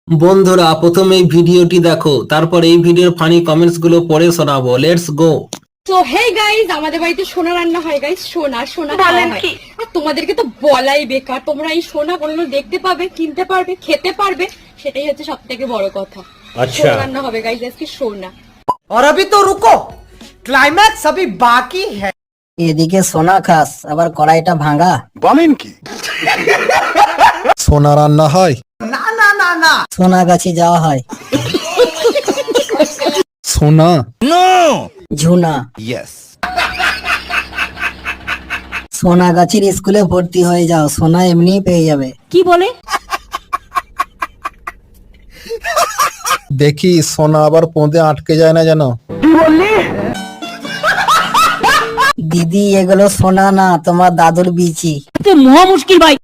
বন্ধুরা প্রথমে এই ভিডিওটি দেখো, তারপর এই ভিডিওর ফানি কমেন্টস গুলো পড়ে শোনাবো। Let's go. তো হেই গাইস, আমাদের বাড়িতে সোনা রান্না হয় গাইস। সোনা খাওয়া হয়। আর তোমাদেরকে তো বলাই বেকার, তোমরা এই সোনা কোনোদিন দেখতে পাবে, কিনতে পারবে, খেতে পারবে, সেটাই হচ্ছে সবথেকে বড় কথা। সোনা রান্না হবে গাইস আজকে, সোনা। और अभी तो रुको, क्लाइमैक्स अभी बाकी है। এদিকে সোনা খাস, আবার কড়াইটা ভাঙা। বলেন কি? সোনা রান্না হয়, ना ना ना ना সোনা গাছি যাওয়া হয়। সোনা ঝুনা ইয়েস। সোনা গাছির স্কুলে ভর্তি হয়ে যাও, সোনা এমনি পেয়ে যাবে। কি বলে? দেখি সোনা আবার পোঁদে আটকে যায় না যেন। দিদি এগুলো সোনা না, তোমার দাদুর বিচি। মহা মুশকিল ভাই।